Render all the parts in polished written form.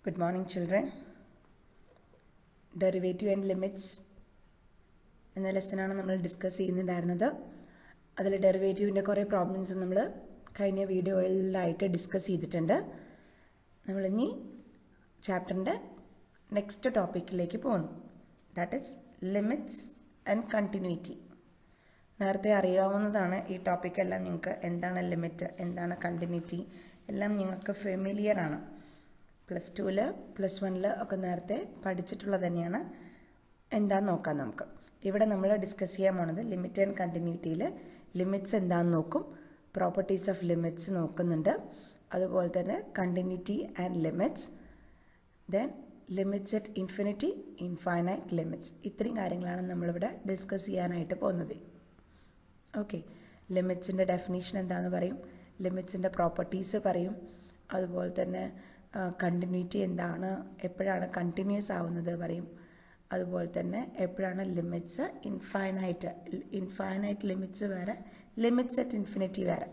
Good morning, children. Derivative and limits എന്ന ലെസനാണ് നമ്മൾ discuss ചെയ്യുന്നുണ്ടായിരുന്നത്. അതിൽ ഡെറിവേറ്റീവിൻ്റെ കുറേ പ്രോബ്ലംസ് നമ്മൾ കഴിഞ്ഞ വീഡിയോയിലായിട്ട് ഡിസ്കസ് ചെയ്തിട്ടുണ്ട്. നമ്മളിനി ചാപ്റ്ററിൻ്റെ നെക്സ്റ്റ് ടോപ്പിക്കിലേക്ക് പോകുന്നു. That is limits and continuity. നേരത്തെ അറിയാവുന്നതാണ് ഈ ടോപ്പിക്കെല്ലാം. നിങ്ങൾക്ക് എന്താണ് ലിമിറ്റ്, എന്താണ് കണ്ടിന്യൂറ്റി എല്ലാം നിങ്ങൾക്ക് ഫെമിലിയറാണ്. +2 +1 ഒക്കെ നേരത്തെ പഠിച്ചിട്ടുള്ളത് തന്നെയാണ്. എന്താണെന്ന് നോക്കാം നമുക്ക്. ഇവിടെ നമ്മൾ ഡിസ്കസ് ചെയ്യാൻ പോണത് ലിമിറ്റ് ആൻഡ് കണ്ടിന്യൂറ്റിയിൽ ലിമിറ്റ്സ് എന്താണെന്ന് നോക്കും, പ്രോപ്പർട്ടീസ് ഓഫ് ലിമിറ്റ്സ് നോക്കുന്നുണ്ട്, അതുപോലെ തന്നെ continuity and limits, then limits at infinity, infinite limits. ഇത്രയും കാര്യങ്ങളാണ് നമ്മളിവിടെ ഡിസ്കസ് ചെയ്യാനായിട്ട് പോകുന്നത്. ഓക്കെ, ലിമിറ്റ്സിൻ്റെ ഡെഫിനീഷൻ എന്താണെന്ന് പറയും, ലിമിറ്റ്സിൻ്റെ പ്രോപ്പർട്ടീസ് പറയും, അതുപോലെ തന്നെ കണ്ടിന്യൂറ്റി എന്താണ്, എപ്പോഴാണ് കണ്ടിന്യൂസ് ആവുന്നത് പറയും, അതുപോലെ തന്നെ എപ്പോഴാണ് ലിമിറ്റ്സ് ഇൻഫൈനൈറ്റ് ലിമിറ്റ്സ് വേറെ, ലിമിറ്റ്സ് അറ്റ് ഇൻഫിനിറ്റി വേറെ,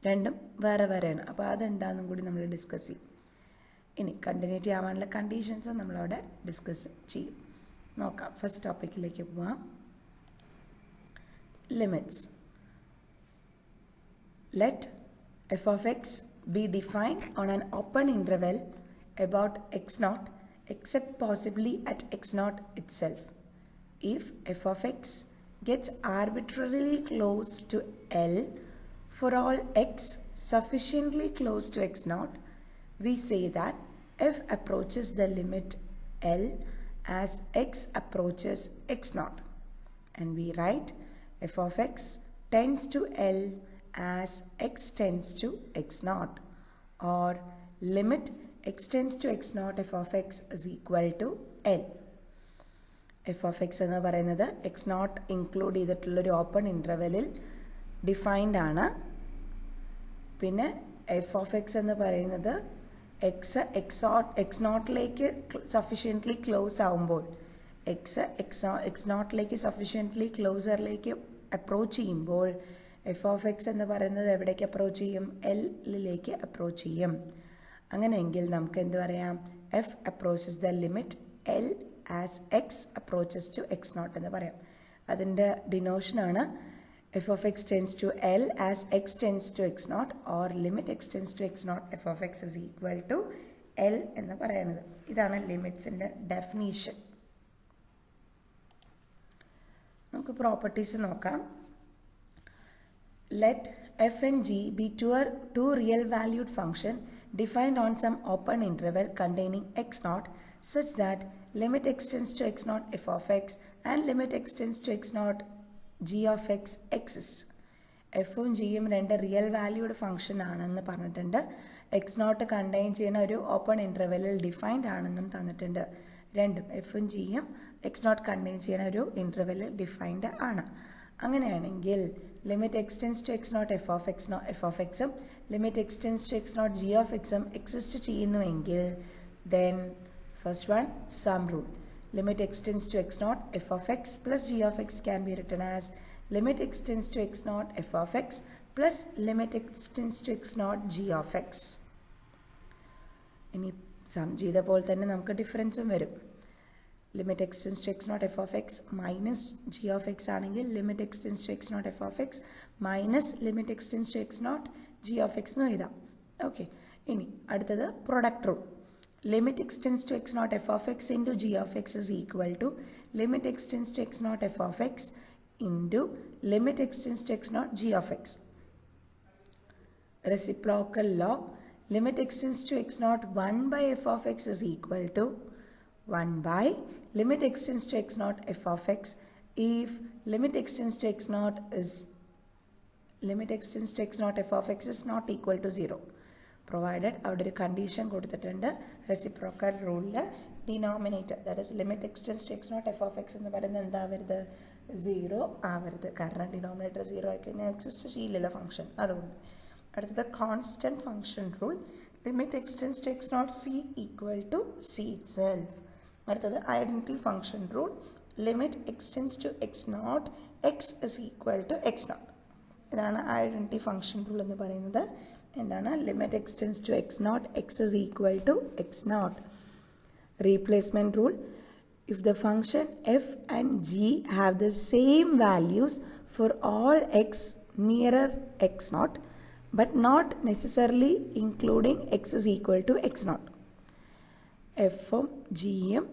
രണ്ടും വേറെ വേറെയാണ്. അപ്പോൾ അതെന്താണെന്നും കൂടി നമ്മൾ ഡിസ്കസ് ചെയ്യും. ഇനി കണ്ടിന്യൂറ്റി ആവാനുള്ള കണ്ടീഷൻസ് നമ്മളവിടെ ഡിസ്കസ് ചെയ്യും. നോക്കാം, ഫസ്റ്റ് ടോപ്പിക്കിലേക്ക് പോവാം. Limits. Let f of x be defined on an open interval about x0 except possibly at x0 itself. If f of x gets arbitrarily close to L for all x sufficiently close to x0, we say that f approaches the limit L as x approaches x0, and we write f of x tends to L as x tends to x0, or limit x tends to x0 f of x is equal to L. f of x എന്ന് പറയുന്നത് x0 include ചെയ്തിട്ടുള്ളൊരു open ഇൻ്റർവെല്ലിൽ defined ആണ്. പിന്നെ f of x എന്ന് പറയുന്നത് x0ലേക്ക് sufficiently close ആവുമ്പോൾ, x0ലേക്ക് sufficiently ക്ലോസറിലേക്ക് approach ചെയ്യുമ്പോൾ f of x എന്ന് പറയുന്നത് എവിടേക്ക് അപ്രോച്ച് ചെയ്യും, എല്ലിലേക്ക് അപ്രോച്ച് ചെയ്യും. അങ്ങനെയെങ്കിൽ നമുക്ക് എന്ത് പറയാം, f approaches the limit L as x approaches to x0 എന്ന് പറയാം. അതിൻ്റെ ഡിനോഷനാണ് f of x tends to L as x tends to x0, or limit x tends to x0 f of x is equal to L എന്ന് പറയുന്നത്. ഇതാണ് ലിമിറ്റ്സിൻ്റെ definition. നമുക്ക് properties നോക്കാം. Let f and g be two real valued function defined on some open interval containing x0 such that limit x tends to x0 f of x and limit x tends to x0 g of x exist. എഫും ജിയും രണ്ട് real valued function ആണെന്ന് പറഞ്ഞിട്ടുണ്ട്. x0 contain ചെയ്യുന്ന ഒരു open ഇൻ്റർവെല്ലിൽ defined ആണെന്നും തന്നിട്ടുണ്ട്. രണ്ടും എഫും ജിയും x0 കണ്ടെയ്ൻ ചെയ്യുന്ന ഒരു ഇൻ്റർവെല്ലിൽ ഡിഫൈൻഡ് ആണ്. അങ്ങനെയാണെങ്കിൽ limit x tends to x0 f of x limit x tends to x0 g of x exist ചെയ്യുന്നുവെങ്കിൽ then first one sum rule. Limit x tends to x0 f of x plus g of x can be written as limit x tends to x0 f of x plus limit x tends to x0 g of x. ഇനി sum ചെയ്ത പോലെ തന്നെ നമുക്ക് ഡിഫറൻസും വരും. Limit x tends to x0 f of x minus g of x ആണെങ്കിൽ limit x tends to x0 f of x minus limit x tends to x0 g of x എന്ന് എഴുതാം. ഓക്കെ, ഇനി അടുത്തത് product rule. Limit x tends to x0 f of x into g of x is equal to limit x tends to x0 f of x into limit x tends to x0 g of x. Reciprocal law. Limit x tends to x0 1 by f of x is equal to 1 by limit x tends to x0 f of x if limit x tends to x0 f of x is not equal to 0, provided അവിടെ ഒരു condition കൊടുത്തിട്ടുണ്ട്. Reciprocal റൂളിൽ denominator, that is limit x tends to x0 f of x എന്ന് പറയുന്നത് എന്താവരുത്, 0 ആവരുത്. കാരണം denominator 0 ആയിക്കഴിഞ്ഞാൽ exist ചെയ്യില്ലല്ലോ function. അതുകൊണ്ട് അടുത്തത് constant function rule. Limit x tends to x0 c equal to c itself. അടുത്തത് identity function rule. Limit x tends to x0 x is equal to x0. ഇതാണ് identity function rule എന്ന് പറയുന്നത്. എന്താണ് limit x tends to x0 x is equal to x0. replacement rule. If the function f and g have the same values for all x nearer x naught, but not necessarily including x is equal to x naught. f ഉം g ഉം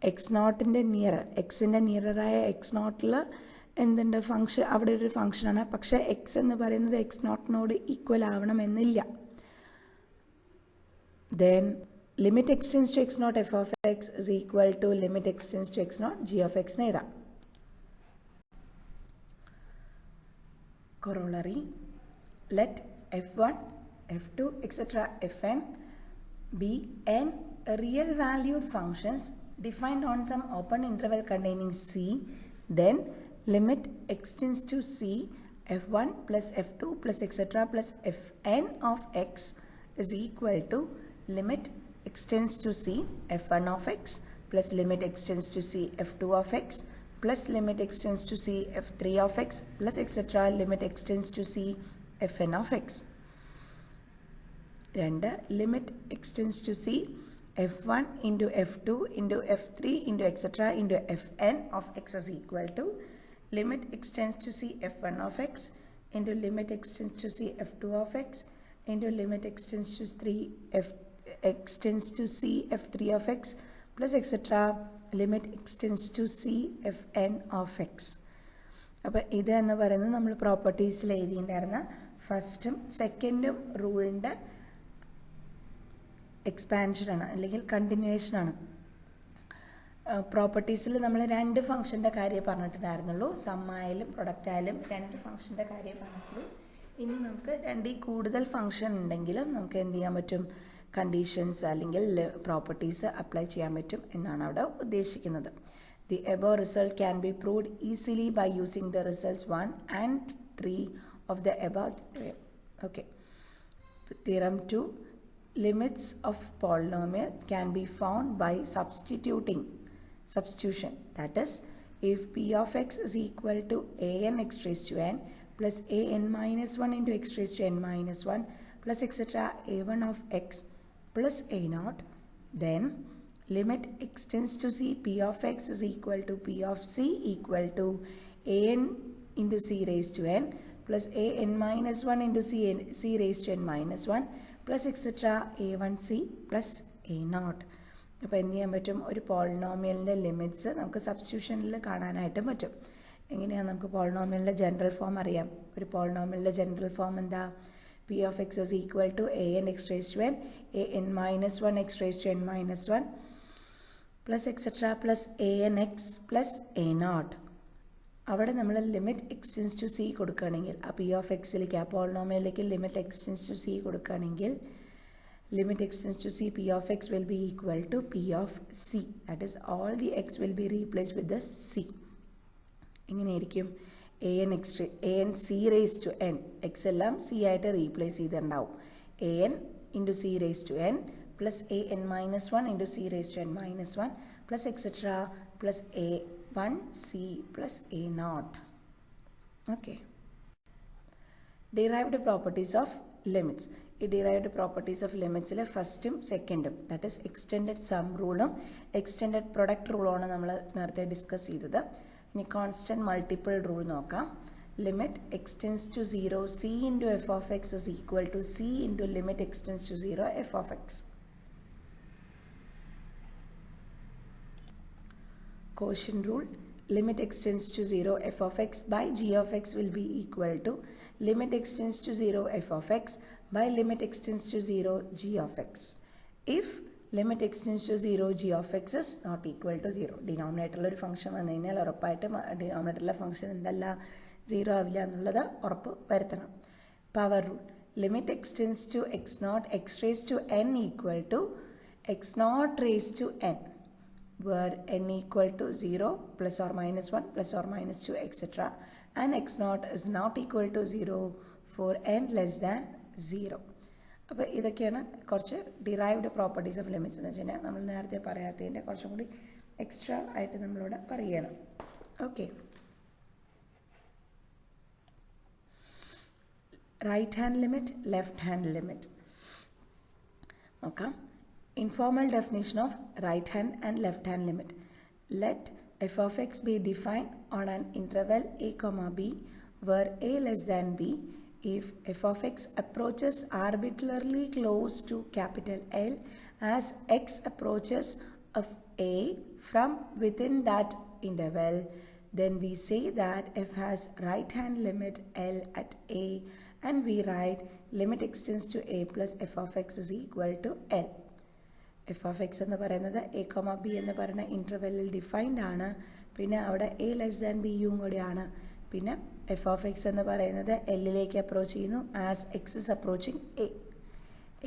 X നോട്ടിൻ്റെ nearer, എക്സിൻ്റെ നിയറായ X നോട്ടിൽ എന്തുണ്ട് function, അവിടെ ഒരു ഫംഗ്ഷനാണ്. പക്ഷേ X എന്ന് പറയുന്നത് എക്സ് നോട്ടിനോട് ഈക്വൽ ആവണമെന്നില്ല. Then limit extends to x naught f of x is equal to limit extends to x naught g of x എന്ന് എഴുതാം. Corollary, let f1, f2, etc. fn be n real valued functions defined on some open interval containing c, then limit extends to c f1 plus f2 plus etc. plus fn of x is equal to limit extends to c f1 of x plus limit extends to c f2 of x plus limit extends to c f3 of x plus etc. limit extends to c fn of x. രണ്ട്, limit extends to c f1 into f2 into f3 into etc. into fn of x is equal to limit extends to c f1 of x into limit extends to c f2 of x into limit extends to extends to c f3 of x plus etc. limit extends to c fn of x. അപ്പോൾ ഇത് എന്ന് പറയുന്നത് നമ്മൾ പ്രോപ്പർട്ടീസിൽ എഴുതിയിട്ടുണ്ടായിരുന്ന ഫസ്റ്റും സെക്കൻഡും റൂളിൻ്റെ എക്സ്പാൻഷനാണ് അല്ലെങ്കിൽ കണ്ടിന്യൂവേഷനാണ്. പ്രോപ്പർട്ടീസിൽ നമ്മൾ രണ്ട് ഫംഗ്ഷൻ്റെ കാര്യം പറഞ്ഞിട്ടുണ്ടായിരുന്നുള്ളൂ. സമ്മായാലും പ്രൊഡക്റ്റായാലും രണ്ട് ഫംഗ്ഷൻ്റെ കാര്യം പറഞ്ഞിട്ടുള്ളൂ. ഇനി നമുക്ക് രണ്ടിൽ കൂടുതൽ ഫംഗ്ഷൻ ഉണ്ടെങ്കിലും നമുക്ക് എന്ത് ചെയ്യാൻ പറ്റും, കണ്ടീഷൻസ് അല്ലെങ്കിൽ പ്രോപ്പർട്ടീസ് അപ്ലൈ ചെയ്യാൻ പറ്റും എന്നാണ് അവിടെ ഉദ്ദേശിക്കുന്നത്. The above result can be proved easily by using the results 1 and 3 of the above. Okay. Theorem 2, limits of polynomial can be found by substitution. That is, if p of x is equal to an x raised to n plus an minus 1 into x raised to n minus 1 plus etc. a1 of x plus a naught, then limit extends to c p of x is equal to p of c equal to an into c raised to n plus an minus 1 into c raised to n minus 1 plus etc. a1c plus a naught. അപ്പോൾ എന്ത് ചെയ്യാൻ പറ്റും, ഒരു പോളിനോമിയലിൻ്റെ limits നമുക്ക് സബ്സ്റ്റിറ്റ്യൂഷനിൽ കാണാനായിട്ടും പറ്റും. എങ്ങനെയാണ് നമുക്ക് പോളിനോമിയലിൻ്റെ general form അറിയാം. ഒരു പോളിനോമിയലിൻ്റെ ജനറൽ ഫോം എന്താ, p of x is equal to an x raised to n, an minus 1 x raised to n minus 1 plus etc. plus an x plus a naught. അവിടെ നമ്മൾ limit x tends to c കൊടുക്കുകയാണെങ്കിൽ ആ P of എക്സിലേക്ക് ആ പോളിനോമിയലിലേക്ക് limit x tends to c കൊടുക്കുകയാണെങ്കിൽ limit x tends to c p of x will be equal to p of c. That is all the x will be replace with the c. എങ്ങനെയായിരിക്കും, an c raised to n, x എല്ലാം c ആയിട്ട് replace ചെയ്തിട്ടുണ്ടാവും. an into c raised to n plus an minus 1 into c raised to n minus 1 plus etc. plus a1c plus a naught. Okay. Derived properties of limits. ഈ derived properties of limitsൽ ഫസ്റ്റും സെക്കൻഡും, that is extended sum റൂളും extended product റൂളുമാണ് നമ്മൾ നേരത്തെ discuss ചെയ്തത്. ഇനി കോൺസ്റ്റൻറ്റ് മൾട്ടിപ്പിൾ റൂൾ നോക്കാം. Limit x tends to 0 c into f of x is equal to c into limit extends to 0 f of x. Quotient rule, limit extends to 0 f of x by g of x will be equal to limit extends to 0 f of x by limit extends to 0 g of x. If limit extends to 0 g of x is not equal to 0. ഡിനോമിനേറ്ററിൽ ഒരു function വന്നു കഴിഞ്ഞാൽ ഉറപ്പായിട്ടും ഡിനോമിനേറ്ററിലെ function എന്തല്ല, 0 ആവില്ല എന്നുള്ളത് ഉറപ്പ് വരുത്തണം. Power rule, limit extends to x naught x raised to n equal to x naught raised to n, where n equal to 0 plus or minus 1 plus or minus 2 etc. and x naught is not equal to 0 for n less than 0. അപ്പോൾ ഇതൊക്കെയാണ് കുറച്ച് derived properties of limits എന്ന് വെച്ച് കഴിഞ്ഞാൽ നമ്മൾ നേരത്തെ പറയാത്തതിൻ്റെ കുറച്ചും കൂടി എക്സ്ട്രാ ആയിട്ട് നമ്മളിവിടെ പറയുകയാണ്. Okay. Right hand limit, left hand limit നോക്കാം. Informal definition of right hand and left hand limit. Let f of x be defined on an interval a comma b where a less than b if f of x approaches arbitrarily close to capital L as x approaches of a from within that interval, then we say that f has right hand limit L at a and we write limit extends to a plus f of x is equal to L. F of x എന്ന് പറയുന്നത് A comma B എന്ന് പറയുന്ന ഇൻ്റർവെല്ലിൽ defined ആണ്. പിന്നെ അവിടെ A less than ബിയും കൂടിയാണ്. പിന്നെ എഫ് ഓഫ് എക്സ് എന്ന് പറയുന്നത് എല്ലിലേക്ക് അപ്രോച്ച് ചെയ്യുന്നു as x is approaching A.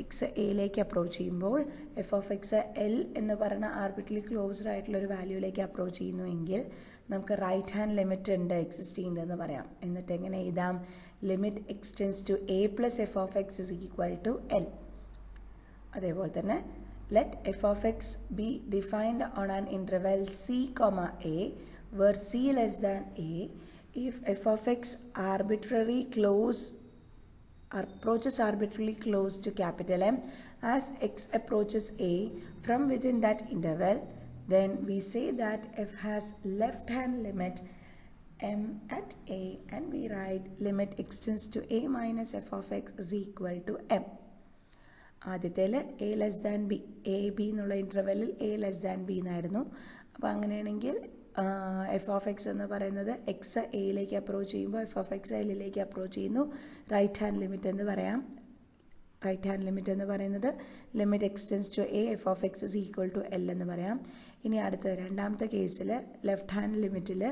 X എയിലേക്ക് അപ്രോച്ച് ചെയ്യുമ്പോൾ എഫ് ഓഫ് എക്സ് എൽ എന്ന് പറയുന്ന ആർബിട്രലി ക്ലോസ്ഡ് ആയിട്ടുള്ളൊരു വാല്യൂയിലേക്ക് അപ്രോച്ച് ചെയ്യുന്നുവെങ്കിൽ നമുക്ക് റൈറ്റ് ഹാൻഡ് ലിമിറ്റ് ഉണ്ട്, എക്സിസ്റ്റ് ചെയ്യുന്നുണ്ടെന്ന് പറയാം. എന്നിട്ട് എങ്ങനെ എഴുതാം? Limit x tends to A plus f of x is equal to L. അതേപോലെ തന്നെ let f of x be defined on an interval c comma a where c less than a if f of x approaches arbitrarily close to capital M as x approaches a from within that interval, then we say that f has left hand limit M at a and we write limit extends to a minus f of x is equal to M. ആദ്യത്തേൽ A less than B, A B എന്നുള്ള ഇൻ്റർവെല്ലിൽ A less than B എന്നായിരുന്നു. അപ്പോൾ അങ്ങനെയാണെങ്കിൽ F of x എന്ന് പറയുന്നത് X എയിലേക്ക് approach ചെയ്യുമ്പോൾ എഫ് ഓഫ് എക്സ് എല്ലിലേക്ക് അപ്രോച്ച് ചെയ്യുന്നു. റൈറ്റ് ഹാൻഡ് ലിമിറ്റ് എന്ന് പറയാം. റൈറ്റ് ഹാൻഡ് ലിമിറ്റ് എന്ന് പറയുന്നത് limit x tends to A f of x is equal to L എന്ന് പറയാം. ഇനി അടുത്ത രണ്ടാമത്തെ കേസിൽ ലെഫ്റ്റ് ഹാൻഡ് ലിമിറ്റിൽ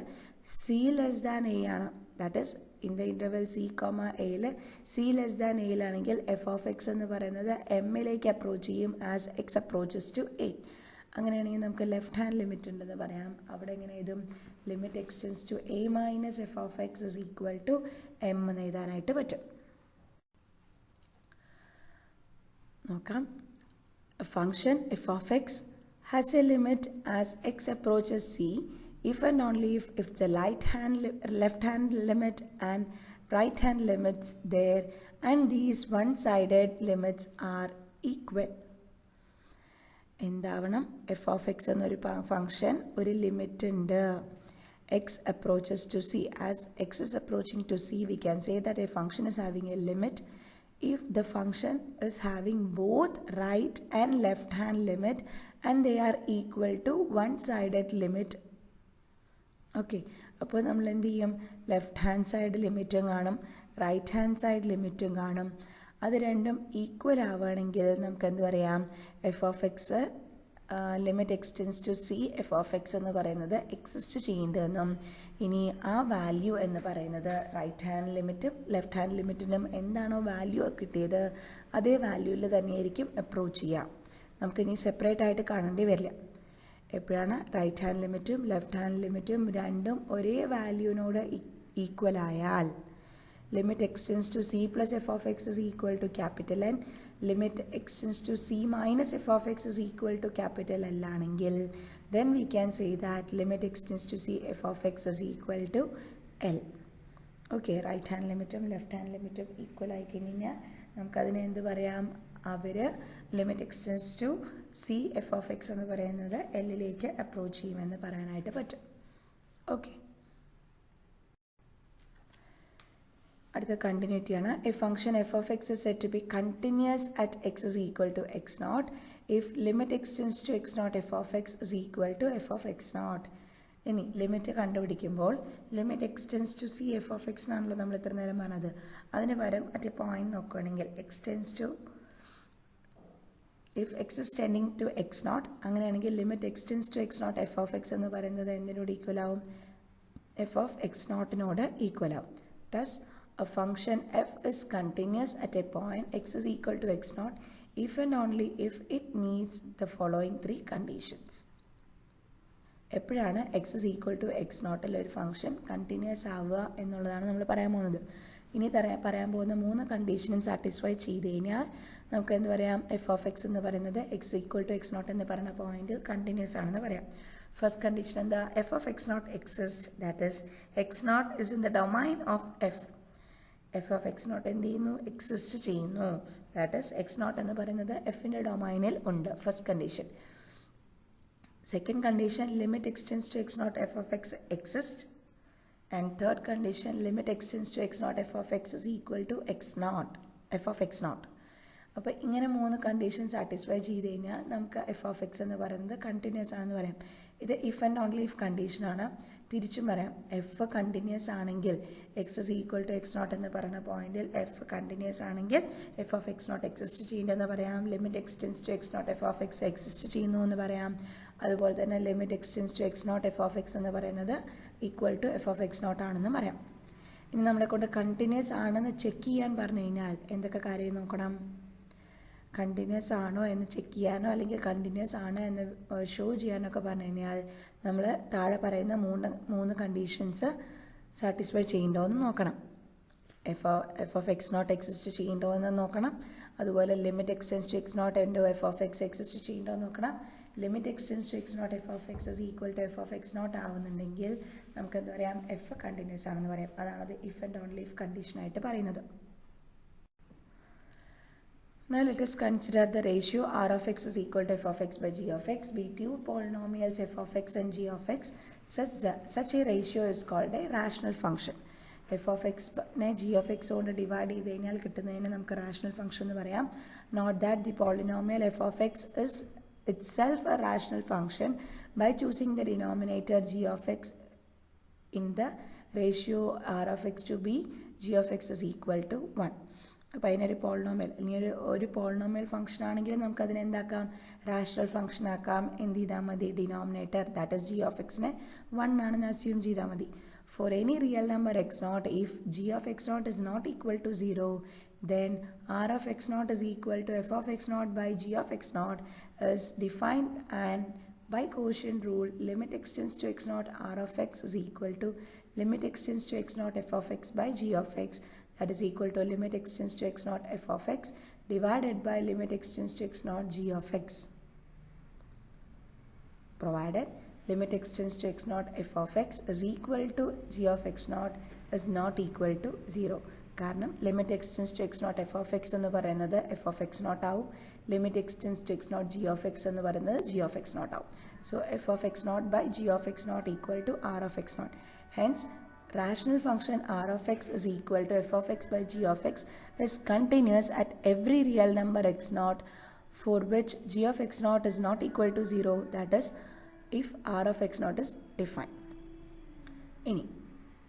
സി ലെസ് ദാൻ എ ആണ്. That is in the interval C comma എയിൽ സി ലെസ് ദാൻ എയിലാണെങ്കിൽ എഫ് ഓഫ് എക്സ് എന്ന് പറയുന്നത് എമ്മിലേക്ക് അപ്രോച്ച് ചെയ്യും as x approaches to A. അങ്ങനെയാണെങ്കിൽ നമുക്ക് ലെഫ്റ്റ് ഹാൻഡ് ലിമിറ്റ് ഉണ്ടെന്ന് പറയാം. അവിടെ എങ്ങനെ എഴുതും? Limit x tends to a minus f of x is equal to m എന്ന് എഴുതാനായിട്ട് പറ്റും. നോക്കാം. Function f of x has a limit as x approaches c if and only if the left hand limit and right hand limits there and these one-sided limits are equal. എന്താവണം? F of x എന്നൊരു function ഒരു limit ഉണ്ട്. x approaches to c. As x is approaching to c, we can say that a function is having a limit if the function is having both right and left hand limit and they are equal to one-sided limit. Okay, അപ്പോൾ നമ്മൾ എന്ത് ചെയ്യും? Left hand side ലിമിറ്റും കാണും, right hand side ലിമിറ്റും കാണും. അത് രണ്ടും ഈക്വൽ ആവുകയാണെങ്കിൽ നമുക്ക് എന്ത് പറയാം? F of x limit x tends to C f of x എന്ന് പറയുന്നത് എക്സിസ്റ്റ് ചെയ്യേണ്ടതെന്നും ഇനി ആ വാല്യൂ എന്ന് പറയുന്നത് റൈറ്റ് ഹാൻഡ് ലിമിറ്റും ലെഫ്റ്റ് ഹാൻഡ് ലിമിറ്റിനും എന്താണോ വാല്യൂ കിട്ടിയത് അതേ വാല്യൂവിൽ തന്നെയായിരിക്കും അപ്രോച്ച് ചെയ്യുക. നമുക്കിനി സെപ്പറേറ്റ് ആയിട്ട് കാണേണ്ടി വരില്ല. എപ്പോഴാണ് റൈറ്റ് ഹാൻഡ് ലിമിറ്റും ലെഫ്റ്റ് ഹാൻഡ് ലിമിറ്റും രണ്ടും ഒരേ വാല്യൂവിനോട് ഈക്വൽ ആയാൽ limit x tends to c plus f of x is equal to capital N, limit extends to c minus f of x is equal to capital L ആണെങ്കിൽ then we can say that limit extends to c f of x is equal to L. Okay, right hand ലിമിറ്റും left hand ലിമിറ്റും equal ആയി കഴിഞ്ഞാൽ നമുക്കതിനെ എന്ത് പറയാം? അവർ limit x tends to C f of x എന്ന് പറയുന്നത് എല്ലിലേക്ക് അപ്രോച്ച് ചെയ്യുമെന്ന് പറയാനായിട്ട് പറ്റും. ഓക്കെ, അടുത്ത കണ്ടിന്യൂറ്റിയാണ്. A function f of x is said to be continuous at x is equal to x not if limit x tends to x not f of x is equal to f of x not. ഇനി limit കണ്ടുപിടിക്കുമ്പോൾ limit x tends to C f of x എന്നാണല്ലോ നമ്മൾ ഇത്ര നേരം പറഞ്ഞത്. അതിന് പകരം at a point നോക്കുകയാണെങ്കിൽ x tends to if x is tending to x not, അങ്ങനെയാണെങ്കിൽ limit x tends to x not f of x എന്ന് പറയുന്നത് എന്തിനോട് ഈക്വൽ ആവും? എഫ് ഓഫ് എക്സ് നോട്ടിനോട് ഈക്വൽ ആവും. Thus a function f is continuous at a point x is equal to x naught if and only if it meets the following three conditions. എപ്പോഴാണ് x is equal to x നോട്ടിൽ ഒരു function continuous ആവുക എന്നുള്ളതാണ് നമ്മൾ പറയാൻ പോകുന്നത്. ഇനി പറയാൻ പോകുന്ന 3 കണ്ടീഷനും സാറ്റിസ്ഫൈ ചെയ്ത് കഴിഞ്ഞാൽ നമുക്ക് എന്ത് പറയാം? എഫ് ഓഫ് എക്സ് എന്ന് പറയുന്നത് x equal to x not എന്ന് പറയുന്ന പോയിന്റിൽ കണ്ടിന്യൂസ് ആണെന്ന് പറയാം. ഫസ്റ്റ് കണ്ടീഷൻ എന്താ? F of x not exist, that is x not is in the domain of f. F of x not എന്ത് ചെയ്യുന്നു, എക്സിസ്റ്റ് ചെയ്യുന്നു. ദാറ്റ് ഈസ് എക്സ് നോട്ട് എന്ന് പറയുന്നത് എഫിൻ്റെ ഡൊമൈനിൽ ഉണ്ട്. First condition. Second condition, limit x tends to x not f of x exist. And third condition, limit x tends to x not f of x is equal to x not, f of x not. അപ്പോൾ ഇങ്ങനെ 3 condition satisfy ചെയ്ത് കഴിഞ്ഞാൽ നമുക്ക് F of x എന്ന് പറയുന്നത് continuous ആണെന്ന് പറയാം. ഇത് ഇഫ് ആൻഡ് ഓൺലി ഇഫ് കണ്ടീഷനാണ്. തിരിച്ചും പറയാം, എഫ് കണ്ടിന്യൂസ് ആണെങ്കിൽ x is equal to x not എന്ന് പറയുന്ന പോയിന്റിൽ എഫ് കണ്ടിന്യൂസ് ആണെങ്കിൽ f of x not exist ചെയ്യുന്നതെന്ന് പറയാം. Limit x tends to x not f of x exist ചെയ്യുന്നു എന്ന് പറയാം. അതുപോലെ തന്നെ limit x tends to x not f of x എന്ന് പറയുന്നത് equal to f of x not ആണെന്ന് പറയാം. ഇനി നമ്മളെ കൊണ്ട് കണ്ടിന്യൂസ് ആണെന്ന് ചെക്ക് ചെയ്യാൻ പറഞ്ഞു കഴിഞ്ഞാൽ എന്തൊക്കെ കാര്യം നോക്കണം? കണ്ടിന്യൂസ് ആണോ എന്ന് ചെക്ക് ചെയ്യാനോ അല്ലെങ്കിൽ കണ്ടിന്യൂസ് ആണ് എന്ന് ഷോ ചെയ്യാനൊക്കെ പറഞ്ഞു കഴിഞ്ഞാൽ നമ്മൾ താഴെ പറയുന്ന മൂന്ന് കണ്ടീഷൻസ് സാറ്റിസ്ഫൈ ചെയ്യണ്ടോ എന്ന് നോക്കണം. F of x not exist ചെയ്യണ്ടോ എന്ന് നോക്കണം. അതുപോലെ limit x tends to x not എൻഡോ എഫ് ഓഫ് എക്സ് എക്സിസ്റ്റ് ചെയ്യണ്ടോ എന്ന് നോക്കണം. Limit x tends to x not f of x is equal to f of x not ആവുന്നുണ്ടെങ്കിൽ നമുക്ക് എന്താ പറയാം, എഫ് കണ്ടിന്യൂസ് ആണെന്ന് പറയാം. അതാണത് ഇഫ് ആൻഡ് ഓൺലി ഇഫ് കണ്ടീഷനായിട്ട് പറയുന്നത്. Now let us consider the ratio r of x is equal to f of x by g of x. Be two polynomials f of x and g of x. Such a ratio is called a rational function. f of x ne g of x കൊണ്ട് divide ചെയ്ത് കഴിഞ്ഞാൽ കിട്ടുന്നതിന് നമുക്ക് rational function എന്ന് പറയാം. Note that the polynomial f of x is itself a rational function by choosing the denominator g of x in the ratio r of x to be g of x is equal to 1. അപ്പോൾ അതിനൊരു polynomial അല്ലെങ്കിൽ ഒരു polynomial function ആണെങ്കിൽ നമുക്കതിനെ എന്താക്കാം, rational function ആക്കാം. എന്ത് ചെയ്താൽ മതി, denominator that is G of എക്സിനെ 1 ആണെന്ന് അസ്യൂം ചെയ്താൽ മതി. For any real number x not, if G of x not is not equal to 0, then r of x naught is equal to f of x naught by g of x naught is defined, and by quotient rule limit x tends to x naught r of x is equal to limit x tends to x naught f of x by g of x, that is equal to limit x tends to x naught f of x divided by limit x tends to x naught g of x, provided limit x tends to x naught f of x is equal to g of x naught is not equal to 0. കാരണം limit x tends to x not f of x എന്ന് പറയുന്നത് f of x not ആവും. Limit x tends to x not g of x എന്ന് പറയുന്നത് g of x not ആവും. So f of x not by g of x not equal to r of x not. Hence rational function r of x is equal to f of x by g of x is continuous at every real number x naught for which g of x naught is not equal to 0, that is if r of x naught is defined. ഇനി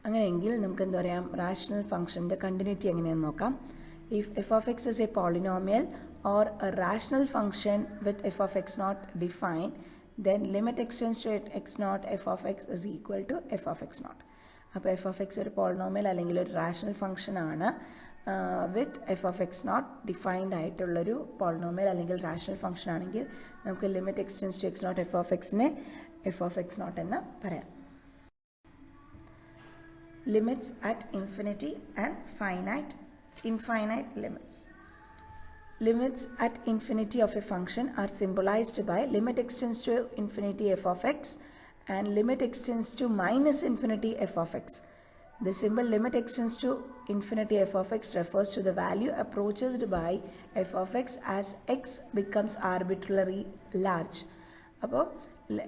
അങ്ങനെയെങ്കിൽ നമുക്ക് എന്താ പറയാം, rational ഫംഗ്ഷൻ്റെ continuity എങ്ങനെയാണെന്ന് നോക്കാം. If f of x is a polynomial or a rational function with f of x not defined, then limit x tends to x not f of x is equal to f of x not. അപ്പോൾ f of x ഒരു polynomial അല്ലെങ്കിൽ ഒരു rational function ആണ് with f of x not defined ആയിട്ടുള്ളൊരു polynomial അല്ലെങ്കിൽ rational function ആണെങ്കിൽ നമുക്ക് limit x tends to x not f of എക്സിനെ F of x not എന്ന് പറയാം. Limits at infinity and infinite limits. Limits at infinity of a function are symbolized by limit x tends to infinity f of x and limit x tends to minus infinity f of x. The symbol limit x tends to infinity f of x refers to the value approached by f of x as x becomes arbitrarily large. അപ്പോൾ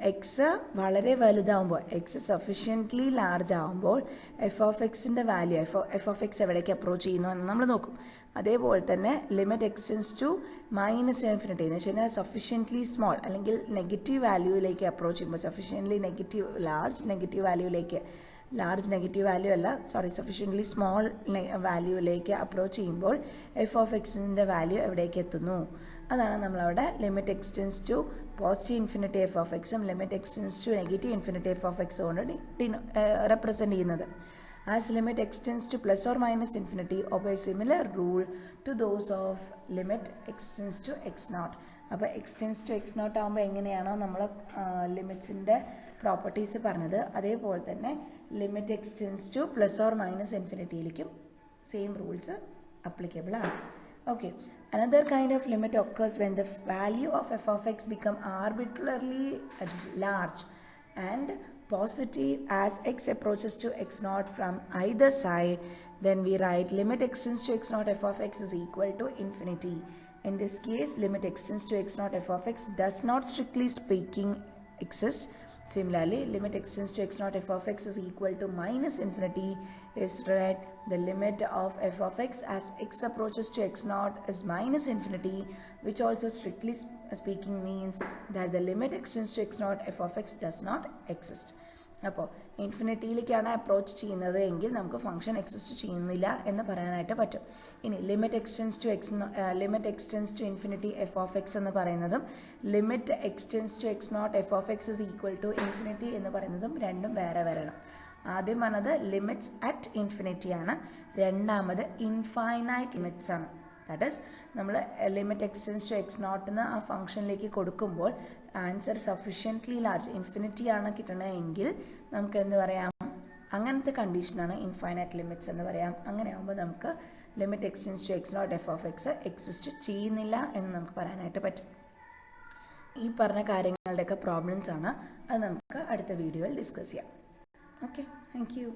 x വളരെ വലുതാവുമ്പോൾ, x sufficiently large ആകുമ്പോൾ f of എക്സിൻ്റെ value f of x എവിടേക്ക് approach ചെയ്യുന്നു എന്ന് നമ്മൾ നോക്കും. അതേപോലെ തന്നെ limit x tends to minus infinity എന്ന് വെച്ച് കഴിഞ്ഞാൽ സഫിഷ്യൻ്റ്ലി സ്മോൾ അല്ലെങ്കിൽ നെഗറ്റീവ് വാല്യൂവിലേക്ക് അപ്രോച്ച് ചെയ്യുമ്പോൾ, സഫിഷ്യൻ്റ്ലി ലാർജ് നെഗറ്റീവ് വാല്യൂ അല്ല, സഫിഷ്യൻ്റ്ലി സ്മോൾ വാല്യൂവിലേക്ക് അപ്രോച്ച് ചെയ്യുമ്പോൾ എഫ് ഓഫ് എക്സിൻ്റെ വാല്യൂ എവിടേക്ക് എത്തുന്നു. അതാണ് നമ്മളവിടെ limit x tends to positive infinity f of എക്സും limit x tends to negative infinity f of x കൊണ്ട് റെപ്രസെൻറ്റ് ചെയ്യുന്നത്. As limit x tends to plus or minus infinity obey similar rule to those of limit x tends to x not. അപ്പോൾ x tends to x not ആകുമ്പോൾ എങ്ങനെയാണോ നമ്മൾ ലിമിറ്റ്സിൻ്റെ properties പറഞ്ഞത്, അതേപോലെ തന്നെ limit x tends to plus or minus ഇൻഫിനിറ്റിയിലേക്കും സെയിം റൂൾസ് അപ്ലിക്കബിൾ ആണ്. Okay, another kind of limit occurs when the value of f of x become arbitrarily large and positive as x approaches to x naught from either side. then we write limit x tends to x naught f of x is equal to infinity. In this case, limit x tends to x naught f of x does not strictly speaking exist. Similarly, limit x tends to x naught f of x is equal to minus infinity is read the limit of f of x as x approaches to x naught is minus infinity, which also strictly speaking means that the limit x tends to x naught f of x does not exist. അപ്പോൾ ഇൻഫിനിറ്റിയിലേക്കാണ് approach ചെയ്യുന്നത് എങ്കിൽ നമുക്ക് function exist ചെയ്യുന്നില്ല എന്ന് പറയാനായിട്ട് പറ്റും. ഇനി limit x tends to infinity f of x എന്ന് പറയുന്നതും limit x tends to x not f of x is equal to infinity എന്ന് പറയുന്നതും രണ്ടും വേറെ വരണം. ആദ്യം പറഞ്ഞത് ലിമിറ്റ്സ് അറ്റ് ഇൻഫിനിറ്റി ആണ്, രണ്ടാമത് ഇൻഫൈനൈറ്റ് ലിമിറ്റ്സ് ആണ്. ദാറ്റ് ഈസ് നമ്മൾ ലിമിറ്റ് എക്സ്റ്റെൻസ് ടു എക്സ് നോട്ടിന്ന് ആ ഫംഗ്ഷനിലേക്ക് കൊടുക്കുമ്പോൾ ആൻസർ സഫിഷ്യൻ്റ്ലി ലാർജ് ഇൻഫിനിറ്റി ആണ് കിട്ടണമെങ്കിൽ നമുക്ക് എന്ത് പറയാം, അങ്ങനത്തെ കണ്ടീഷനാണ് ഇൻഫൈനൈറ്റ് ലിമിറ്റ്സ് എന്ന് പറയാം. അങ്ങനെ ആകുമ്പോൾ നമുക്ക് limit x tends to x not f of x exist ചെയ്യുന്നില്ല എന്ന് നമുക്ക് പറയാനായിട്ട് പറ്റും. ഈ പറഞ്ഞ കാര്യങ്ങളുടെയൊക്കെ പ്രോബ്ലംസ് ആണ്, അത് നമുക്ക് അടുത്ത വീഡിയോയിൽ ഡിസ്കസ് ചെയ്യാം. Okay, thank you.